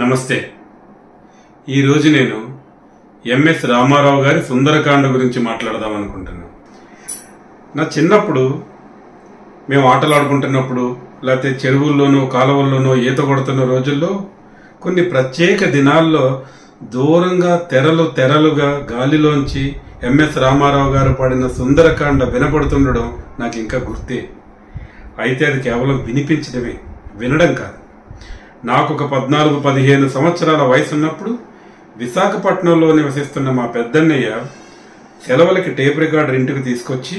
నమస్తే. ఈరోజు నేను ఎంఎస్ రామారావు గారి సుందరకాండ గురించి మాట్లాడదాం అనుకుంటున్నాను. నా చిన్నప్పుడు మేము ఆటలు ఆడుకుంటున్నప్పుడు లేకపోతే చెరువుల్లోనో కాలువల్లోనో ఈత కొడుతున్న రోజుల్లో కొన్ని ప్రత్యేక దినాల్లో దూరంగా తెరలుగా గాలిలోంచి ఎంఎస్ రామారావు గారు పాడిన సుందరకాండ వినపడుతుండడం నాకు ఇంకా గుర్తే. అయితే అది కేవలం వినిపించడమే, వినడం కాదు. నాకు ఒక 14-15 సంవత్సరాల వయసు ఉన్నప్పుడు విశాఖపట్నంలో నివసిస్తున్న మా పెద్దన్నయ్య సెలవులకి టేప్ రికార్డర్ ఇంటికి తీసుకొచ్చి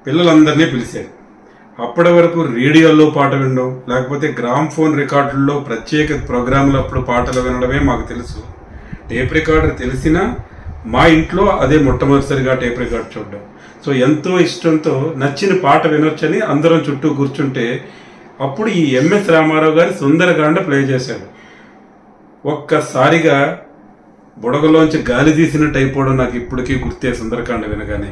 పిల్లలందరినీ పిలిచాడు. అప్పటి వరకు రేడియోలో పాట వినడం లేకపోతే గ్రామ్ ఫోన్ రికార్డుల్లో ప్రత్యేక ప్రోగ్రాంలు అప్పుడు పాటలు వినడమే మాకు తెలుసు. టేప్ రికార్డర్ తెలిసినా మా ఇంట్లో అదే మొట్టమొదటిసారిగా టేప్ రికార్డ్ చూడడం. సో ఎంతో ఇష్టంతో నచ్చిన పాట వినొచ్చని అందరం చుట్టూ కూర్చుంటే అప్పుడు ఈ ఎంఎస్ రామారావు గారి సుందరకాండ ప్లే చేశాడు. ఒక్కసారిగా బుడగలోంచి గాలి తీసినట్టు అయిపోవడం నాకు ఇప్పటికీ గుర్తే. సుందరకాండ వినగానే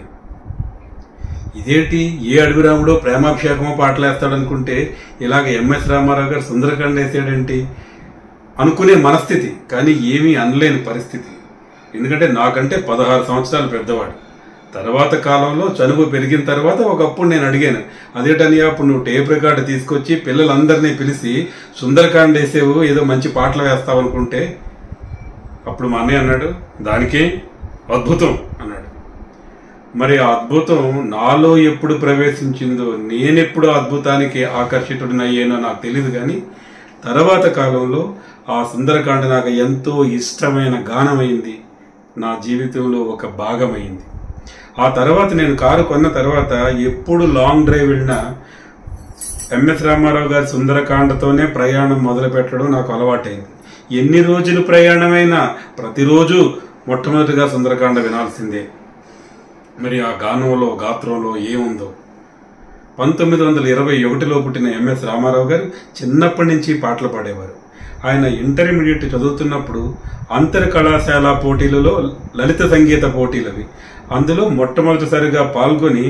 ఇదేంటి, ఏ అడుగు రాముడో ప్రేమాభిషేకమో పాటలు వేస్తాడనుకుంటే ఇలాగ ఎంఎస్ రామారావు గారు సుందరకాండ వేసాడేంటి అనుకునే మనస్థితి, కానీ ఏమీ అనలేని పరిస్థితి. ఎందుకంటే నాకంటే 16 సంవత్సరాలు పెద్దవాడు. తర్వాత కాలంలో చనువు పెరిగిన తర్వాత ఒకప్పుడు నేను అడిగాను, అదేటనియా అప్పుడు నువ్వు టేప్ రికార్డు తీసుకొచ్చి పిల్లలందరినీ పిలిచి సుందరకాండ వేసేవు, ఏదో మంచి పాటలు వేస్తావు అనుకుంటే. అప్పుడు మా అన్నయ్య అన్నాడు, దానికే అద్భుతం అన్నాడు. మరి ఆ అద్భుతం నాలో ఎప్పుడు ప్రవేశించిందో, నేనెప్పుడు అద్భుతానికి ఆకర్షితుడినయ్యానో నాకు తెలియదు. కానీ తర్వాత కాలంలో ఆ సుందరకాండ నాకు ఎంతో ఇష్టమైన గానమైంది, నా జీవితంలో ఒక భాగమైంది. ఆ తర్వాత నేను కారు కొన్న తర్వాత ఎప్పుడు లాంగ్ డ్రైవ్ వెళ్ళినా ఎంఎస్ రామారావు గారి సుందరకాండతోనే ప్రయాణం మొదలు పెట్టడం నాకు అలవాటైంది. ఎన్ని రోజులు ప్రయాణమైనా ప్రతిరోజు మొట్టమొదటిగా సుందరకాండ వినాల్సిందే. మరి ఆ గానంలో గాత్రంలో ఏముందో. 1921లో పుట్టిన ఎంఎస్ రామారావు గారు చిన్నప్పటి నుంచి పాటలు పాడేవారు. ఆయన ఇంటర్మీడియట్ చదువుతున్నప్పుడు అంతర్ కళాశాల పోటీలలో లలిత సంగీత పోటీలవి, అందులో మొట్టమొదటిసారిగా పాల్గొని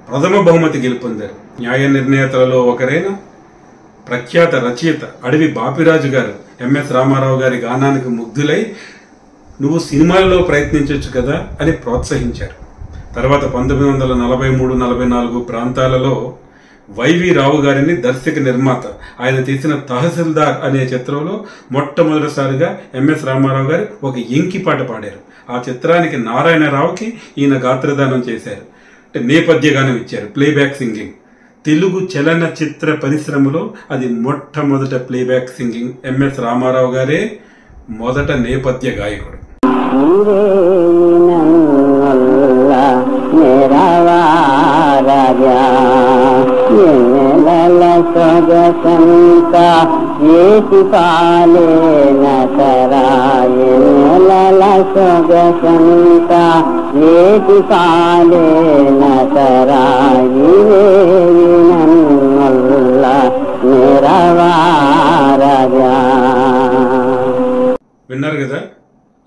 ప్రథమ బహుమతి గెలుపొందారు. న్యాయ నిర్ణేతలలో ఒకరైన ప్రఖ్యాత రచయిత అడవి బాపిరాజు గారు ఎంఎస్ రామారావు గారి గానానికి ముగ్ధులై నువ్వు సినిమాల్లో ప్రయత్నించవచ్చు కదా అని ప్రోత్సహించారు. తర్వాత 1943-44 ప్రాంతాలలో వైవి రావు గారిని దర్శక నిర్మాత ఆయన తీసిన తహసీల్దార్ అనే చిత్రంలో మొట్టమొదటిసారిగా ఎంఎస్ రామారావు గారు ఒక ఎంకి పాట పాడారు. ఆ చిత్రానికి నారాయణరావుకి ఈయన గాత్రదానం చేశారు, అంటే నేపథ్య గానం ఇచ్చారు, ప్లేబ్యాక్ సింగింగ్. తెలుగు చలనచిత్ర పరిశ్రమలో అది మొట్టమొదట ప్లేబ్యాక్ సింగింగ్. ఎంఎస్ రామారావు గారే మొదట నేపథ్య గాయకుడు. విన్నారు కదా,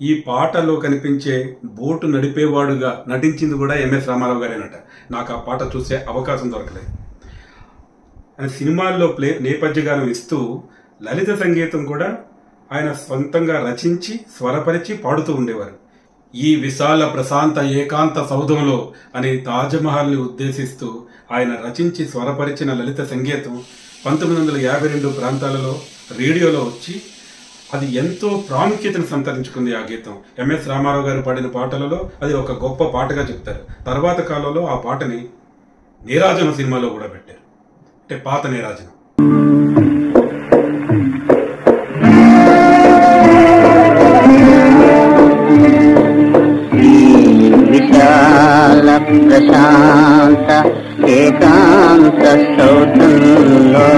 ఈ పాటలో కనిపించే బోటు నడిపేవాడుగా నటించింది కూడా ఎంఎస్ రామారావు గారేనట. నాకు ఆ పాట చూసే అవకాశం దొరకలేదు. ఆయన సినిమాల్లో నేపథ్య గానం ఇస్తూ లలిత సంగీతం కూడా ఆయన సొంతంగా రచించి స్వరపరిచి పాడుతూ ఉండేవారు. ఈ విశాల ప్రశాంత ఏకాంత సౌధంలో అనే తాజ్మహల్ని ఉద్దేశిస్తూ ఆయన రచించి స్వరపరిచిన లలిత సంగీతం 1952 ప్రాంతాలలో రేడియోలో వచ్చి అది ఎంతో ప్రాముఖ్యతను సంతరించుకుంది. ఆ గీతం ఎంఎస్ రామారావు గారు పాడిన పాటలలో అది ఒక గొప్ప పాటగా చెప్తారు. తర్వాత కాలంలో ఆ పాటని నీరాజనం సినిమాలో కూడా పెట్టారు, అంటే పాత నీరాజనం. విశాల ప్రశాంత ఏకాంత సౌధంలో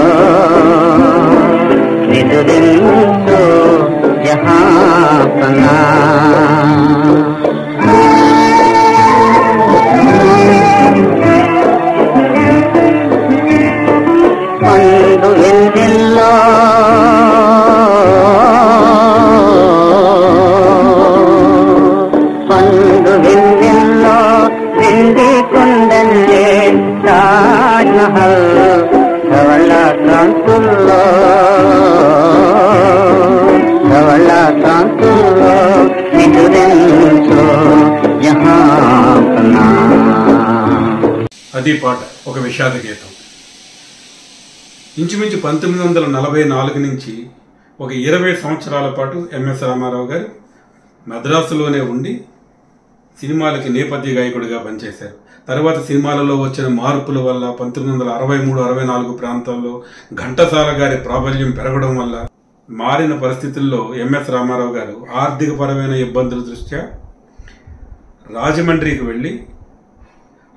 విదురించు జహాపనా పండు వెన్నెల్లో వెండి కొండల్లే తాజ్మహల్ ధవళ కాంతుల్లో అది పాట, ఒక విషాద గీతం. ఇంచుమించు 1944 నుంచి ఒక 20 సంవత్సరాల పాటు ఎంఎస్ రామారావు గారు మద్రాసులోనే ఉండి సినిమాలకి నేపథ్య గాయకుడిగా పనిచేశారు. తర్వాత సినిమాలలో వచ్చిన మార్పుల వల్ల 1963-64 ప్రాంతాల్లో ఘంటసాల గారి ప్రాబల్యం పెరగడం వల్ల మారిన పరిస్థితుల్లో ఎంఎస్ రామారావు గారు ఆర్థికపరమైన ఇబ్బందుల దృష్ట్యా రాజమండ్రికి వెళ్ళి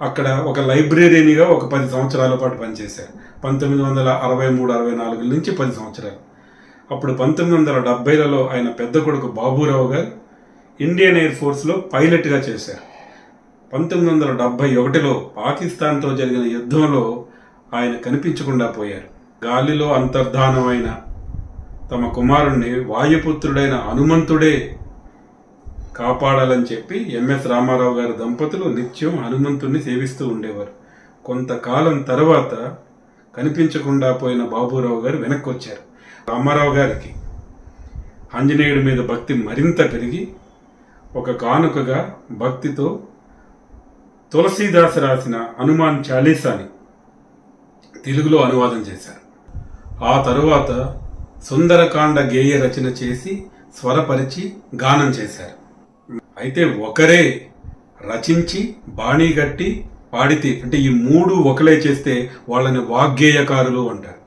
అక్కడ ఒక లైబ్రరీనిగా ఒక 10 సంవత్సరాల పాటు పనిచేశారు. 1963-64 నుంచి 10 సంవత్సరాలు. అప్పుడు 1970లలో ఆయన పెద్ద కొడుకు బాబురావు గారు ఇండియన్ ఎయిర్ ఫోర్స్లో పైలట్గా చేశారు. 1971లో పాకిస్తాన్తో జరిగిన యుద్ధంలో ఆయన కనిపించకుండా పోయారు. గాలిలో అంతర్ధానమైన తమ కుమారుణ్ణి వాయుపుత్రుడైన హనుమంతుడే కాపాడాలని చెప్పి ఎంఎస్ రామారావు గారి దంపతులు నిత్యం హనుమంతుడిని సేవిస్తూ ఉండేవారు. కొంతకాలం తర్వాత కనిపించకుండా పోయిన బాబురావు గారు వెనక్కి వచ్చారు. రామారావు గారికి ఆంజనేయుడి మీద భక్తి మరింత పెరిగి ఒక కానుకగా భక్తితో తులసీదాస్ రాసిన హనుమాన్ చాలీసాని తెలుగులో అనువాదం చేశారు. ఆ తరువాత సుందరకాండ గేయ రచన చేసి స్వరపరిచి గానం చేశారు. అయితే ఒకరే రచించి బాణీగట్టి పాడితే, అంటే ఈ 3 ఒకలే చేస్తే వాళ్ళని వాగ్గేయకారులు అంటారు.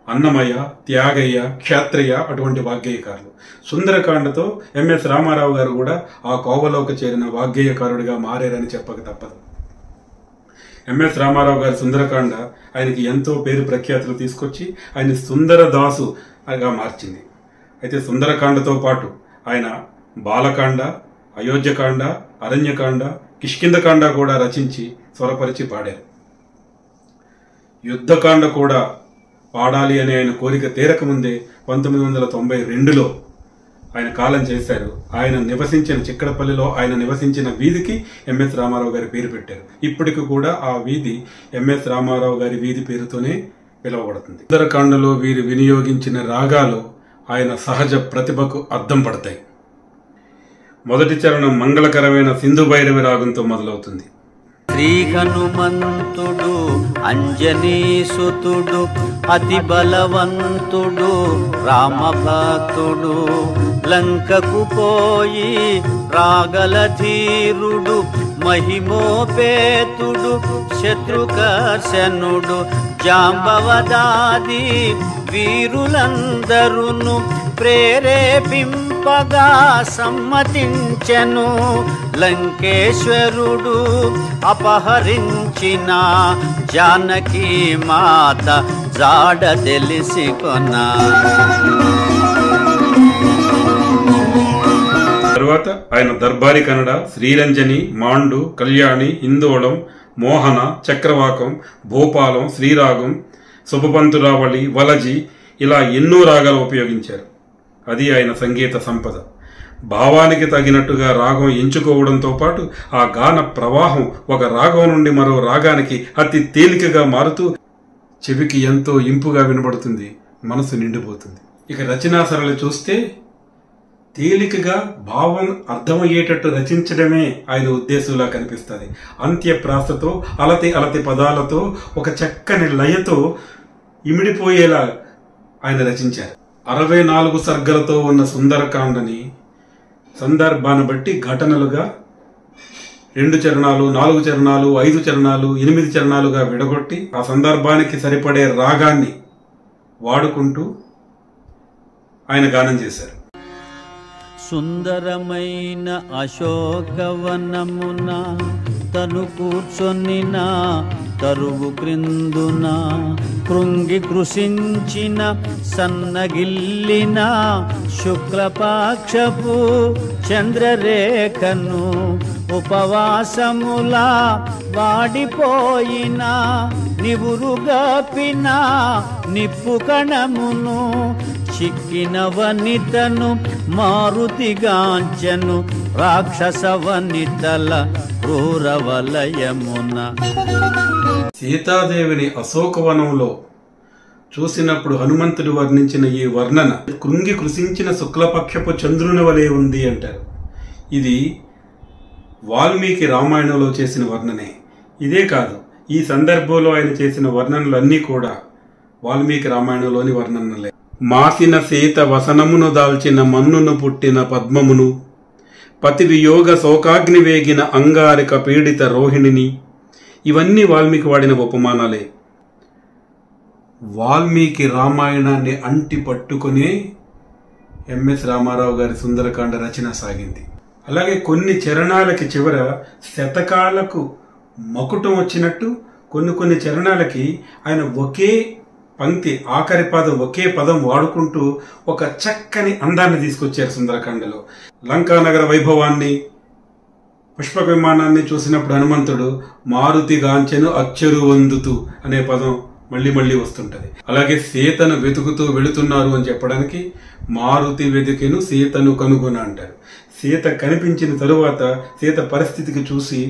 అన్నమయ్య, త్యాగయ్య, క్షాత్రయ్య అటువంటి వాగ్గేయకారులు. సుందరకాండతో ఎంఎస్ రామారావు గారు కూడా ఆ కోవలోకి చేరిన వాగ్గేయకారుడిగా మారారని చెప్పక తప్పదు. ఎంఎస్ రామారావు గారి సుందరకాండ ఆయనకి ఎంతో పేరు ప్రఖ్యాతులు తీసుకొచ్చి ఆయన సుందరదాసుగా మార్చింది. అయితే సుందరకాండతో పాటు ఆయన బాలకాండ, అయోధ్యకాండ, అరణ్యకాండ, కిష్కింధకాండ కూడా రచించి స్వరపరిచి పాడారు. యుద్ధకాండ కూడా పాడాలి అనే ఆయన కోరిక తీరకముందే 1992లో ఆయన కాలం చేశారు. ఆయన నివసించిన చిక్కడపల్లిలో ఆయన నివసించిన వీధికి ఎంఎస్ రామారావు గారి పేరు పెట్టారు. ఇప్పటికి కూడా ఆ వీధి ఎంఎస్ రామారావు గారి వీధి పేరుతోనే పిలువబడుతుంది. సుందరకాండలో వీరు వినియోగించిన రాగాలు ఆయన సహజ ప్రతిభకు అద్దం పడతాయి. మొదటి చరణం మంగళకరమైన సింధు భైరవి రాగంతో మొదలవుతుంది. శ్రీ హనుమంతుడు అంజనీసుతుడు అతి బలవంతుడు రామభక్తుడు లంకకు పోయి రాగల ధీరుడు మహిమోపేతుడు శత్రుకర్షణుడు జాంబవదాది వీరులందరును ప్రేరేపింపగా సమ్మతించెను. లంకేశ్వరుడు అపహరించిన జానకి మాత జాడ తెలిసి కొన్నా. తరువాత ఆయన దర్బారి కన్నడ, శ్రీరంజని, మాండు, కళ్యాణి, హిందోళం, మోహన, చక్రవాకం, భోపాలం, శ్రీరాగం, శుభపంతురావళి, వలజి ఇలా ఎన్నో రాగాలు ఉపయోగించారు. అది ఆయన సంగీత సంపద. భావానికి తగినట్టుగా రాగం ఎంచుకోవడంతో పాటు ఆ గాన ప్రవాహం ఒక రాగం నుండి మరో రాగానికి అతి తేలికగా మారుతూ చెవికి ఎంతో ఇంపుగా వినబడుతుంది, మనసు నిండిపోతుంది. ఇక రచనా సరళి చూస్తే తేలికగా భావం అర్థమయ్యేటట్టు రచించడమే ఆయన ఉద్దేశంలా కనిపిస్తుంది. అంత్యప్రాసతో అలతి అలతి పదాలతో ఒక చక్కని లయతో ఇమిడిపోయేలా ఆయన రచించారు. 64 సర్గలతో ఉన్న సుందరకాండని సందర్భాన్ని బట్టి ఘటనలుగా 2 చరణాలు, 4 చరణాలు, 5 చరణాలు, 8 చరణాలుగా విడగొట్టి ఆ సందర్భానికి సరిపడే రాగాన్ని వాడుకుంటూ ఆయన గానం చేశారు. సుందరమైన అశోకవనమున తను కూర్చొనిన తరువు క్రిందున కృంగి కృషించిన సన్నగిల్లిన శుక్లపాక్షపు చంద్రరేఖను ఉపవాసములా వాడిపోయిన నివురుగపిన నిప్పు కణమును చిక్కిన వనితను మారుతిగాంచెను రాక్షస వనితల క్రూరవలయమున. సీతాదేవిని అశోకవనంలో చూసినప్పుడు హనుమంతుడు వర్ణించిన ఈ వర్ణన కృంగి కృషించిన శుక్లపక్షపు చంద్రుని వలె ఉంది అంటారు. ఇది వాల్మీకి రామాయణంలో చేసిన వర్ణనే. ఇదే కాదు, ఈ సందర్భంలో ఆయన చేసిన వర్ణనలన్నీ కూడా వాల్మీకి రామాయణంలోని వర్ణనలే. మాసిన సీత వసనమును దాల్చిన మన్నును పుట్టిన పద్మమును, పతి వియోగ శోకాగ్ని వేగిన అంగారిక పీడిత రోహిణిని, ఇవన్నీ వాల్మీకి వాడిన ఉపమానాలే. వాల్మీకి రామాయణాన్ని అంటి పట్టుకునే ఎంఎస్ రామారావు గారి సుందరకాండ రచన సాగింది. అలాగే కొన్ని చరణాలకి చివర శతకాలకు మకుటం వచ్చినట్టు కొన్ని చరణాలకి ఆయన ఒకే పంక్తి, ఆఖరి పదం, ఒకే పదం వాడుకుంటూ ఒక చక్కని అందాన్ని తీసుకొచ్చారు సుందరకాండలో. లంకానగర వైభవాన్ని, పుష్పక విమానాన్ని చూసినప్పుడు హనుమంతుడు మారుతి గాంచెను అచ్చరు వందుతూ అనే పదం మళ్ళీ వస్తుంటది. అలాగే సీతను వెతుకుతూ వెళుతున్నారు అని చెప్పడానికి మారుతి వెతికెను సీతను కనుగొన అంటారు. సీత కనిపించిన తరువాత సీత పరిస్థితికి చూసి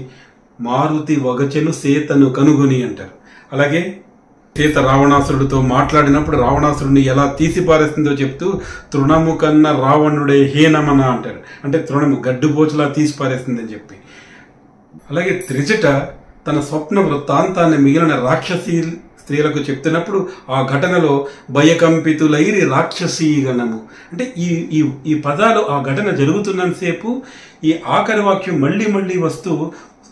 మారుతి వగచెను సీతను కనుగొని అంటారు. అలాగే సీత రావణాసురుడితో మాట్లాడినప్పుడు రావణాసురుడిని ఎలా తీసిపారేస్తుందో చెప్తూ తృణము కన్న రావణుడే హీనమన అంటారు. అంటే తృణము గడ్డుపోచులా తీసిపారేస్తుందని చెప్పి. అలాగే త్రిజట తన స్వప్న వృత్తాంతాన్ని మిగిలిన రాక్షసీ స్త్రీలకు చెప్తున్నప్పుడు ఆ ఘటనలో భయకంపితులైరి రాక్షసీ గణము అంటే ఈ పదాలు ఆ ఘటన జరుగుతున్నంతసేపు ఈ ఆఖరి వాక్యం మళ్ళీ వస్తూ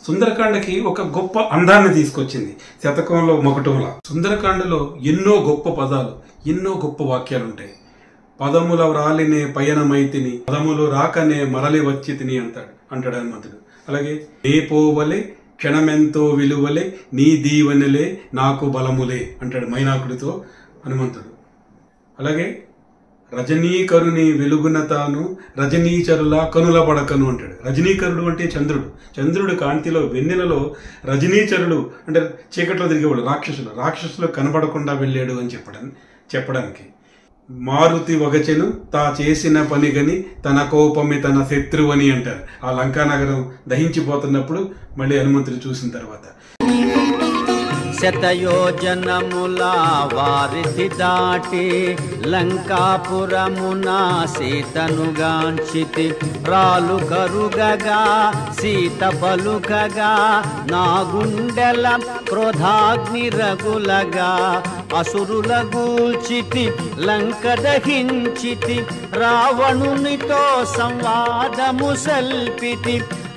సుందరకాండకి ఒక గొప్ప అందాన్ని తీసుకొచ్చింది. శతకంలో మొకటంలా సుందరకాండలో ఎన్నో గొప్ప పదాలు, ఎన్నో గొప్ప వాక్యాలు ఉంటాయి. పదముల రాలినే పయనమైతిని, పదములు రాకనే మరలి వచ్చి తిని అంటాడు హనుమంతుడు. అలాగే నే పోవలే క్షణమెంతో విలువలే నీ దీవెనలే నాకు బలములే అంటాడు మైనాకుడితో హనుమంతుడు. అలాగే రజనీకరుని వెలుగున తాను రజనీచరులా కనుల పడకను అంటాడు. రజనీకరుడు అంటే చంద్రుడు కాంతిలో వెన్నెలలో రజనీచరుడు అంటే చీకట్లో తిరిగేవాడు, రాక్షసులు కనబడకుండా వెళ్ళాడు అని చెప్పడానికి. మారుతి వగచెను తా చేసిన పని గని తన కోపమే తన శత్రువని అంటారు. ఆ లంకానగరం దహించిపోతున్నప్పుడు మళ్ళీ హనుమంతుడు చూసిన తర్వాత శతయోజనముల వారిధి దాటి లంకాపురమున సీతనుగాంచితి రాలు కరుగగా సీత పలుకగా నా గుండెల క్రోధాగ్ని రగులగా అసురుల గూల్చితి లంక దహించితి రావణునితో సంవాదము సల్పితి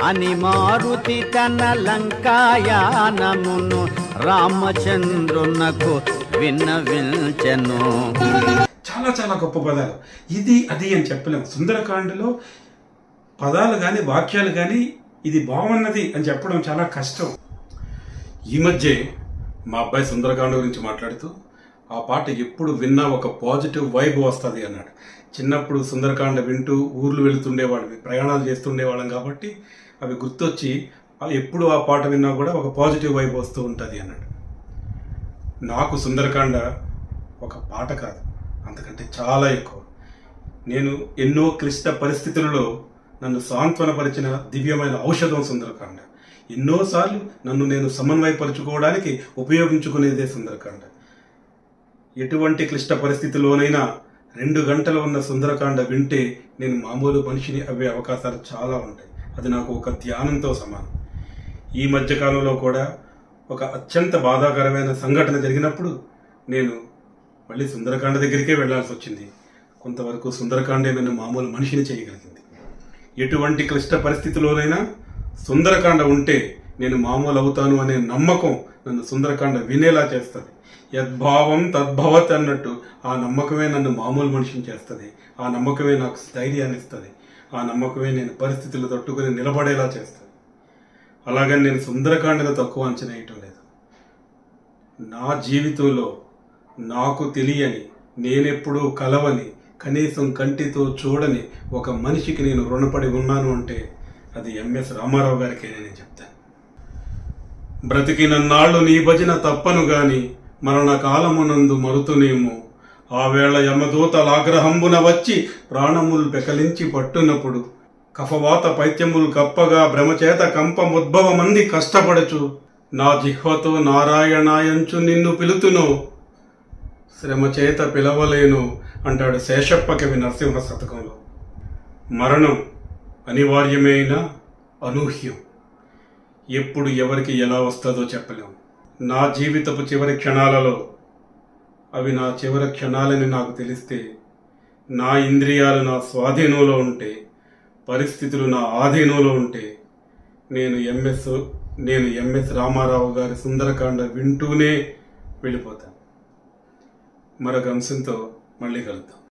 అని మారుతి తన లంకాయానమును రామచంద్రునకు విన్నవించెను. చాలా గొప్ప పదాలు. ఇది అది అని చెప్పలేము. సుందరకాండలో పదాలు గాని వాక్యాలు గాని ఇది బాగున్నది అని చెప్పడం చాలా కష్టం. ఈ మధ్య మా అబ్బాయి సుందరకాండ గురించి మాట్లాడుతూ ఆ పాట ఎప్పుడు విన్నా ఒక పాజిటివ్ వైబ్ వస్తుంది అన్నాడు. చిన్నప్పుడు సుందరకాండ వింటూ ఊర్లు వెళుతుండేవాళ్ళం, ప్రయాణాలు చేస్తుండేవాళ్ళం కాబట్టి అవి గుర్తొచ్చి ఎప్పుడు ఆ పాట విన్నా కూడా ఒక పాజిటివ్ వైబ్ వస్తూ ఉంటుంది అన్నాడు. నాకు సుందరకాండ ఒక పాట కాదు, అంతకంటే చాలా ఎక్కువ. నేను ఎన్నో క్లిష్ట పరిస్థితులలో నన్ను సాంత్వనపరిచిన దివ్యమైన ఔషధం సుందరకాండ. ఎన్నోసార్లు నన్ను నేను సమన్వయపరుచుకోవడానికి ఉపయోగించుకునేదే సుందరకాండ. ఎటువంటి క్లిష్ట పరిస్థితిలోనైనా 2 గంటలు ఉన్న సుందరకాండ వింటే నేను మామూలు మనిషిని అవ్వే అవకాశాలు చాలా ఉంటాయి. అది నాకు ఒక ధ్యానంతో సమానం. ఈ మధ్యకాలంలో కూడా ఒక అత్యంత బాధాకరమైన సంఘటన జరిగినప్పుడు నేను మళ్ళీ సుందరకాండ దగ్గరికే వెళ్లాల్సి వచ్చింది. కొంతవరకు సుందరకాండే నన్ను మామూలు మనిషిని చేయగలిగింది. ఎటువంటి క్లిష్ట పరిస్థితిలోనైనా సుందరకాండ ఉంటే నేను మామూలు అవుతాను అనే నమ్మకం నన్ను సుందరకాండ వినేలా చేస్తుంది. యద్భావం తద్భవత్ అన్నట్టు ఆ నమ్మకమే నన్ను మామూలు మనిషిని చేస్తుంది. ఆ నమ్మకమే నాకు ధైర్యాన్ని ఇస్తుంది. ఆ నమ్మకమే నేను పరిస్థితులు తట్టుకుని నిలబడేలా చేస్తుంది. అలాగని నేను సుందరకాండను తక్కువ అంచనా వేయటం లేదు. నా జీవితంలో నాకు తెలియని, నేనెప్పుడూ కలవని, కనీసం కంటితో చూడని ఒక మనిషికి నేను రుణపడి ఉన్నాను అంటే అది ఎంఎస్ రామారావు గారికే నేను చెప్తాను. బ్రతికినన్నాళ్ళు నీ భజన తప్పను గాని మరణ కాలమునందు మరుతునేమో ఆ వేళ యమదూతలాగ్రహంబున వచ్చి ప్రాణములు పెకలించి పట్టునప్పుడు కఫవాత పైత్యములు కప్పగా భ్రమచేత కంపముద్భవమంది కష్టపడచు నా జిహ్వతో నారాయణాయంచు నిన్ను పిలుతును శ్రమచేత పిలవలేను అంటాడు శేషప్ప కవి నరసింహ శతకంలో. మరణం అనివార్యమైన అనూహ్యం. ఎప్పుడు ఎవరికి ఎలా వస్తుందో చెప్పలేము. నా జీవితపు చివరి క్షణాలలో అవి నా చివరి క్షణాలని నాకు తెలిస్తే, నా ఇంద్రియాలు నా స్వాధీనంలో ఉంటే, పరిస్థితులు నా ఆధీనంలో ఉంటే, నేను ఎంఎస్ రామారావు గారి సుందరకాండ వింటూనే వెళ్ళిపోతాను. మరొక అంశంతో మళ్ళీ కలుద్దాం.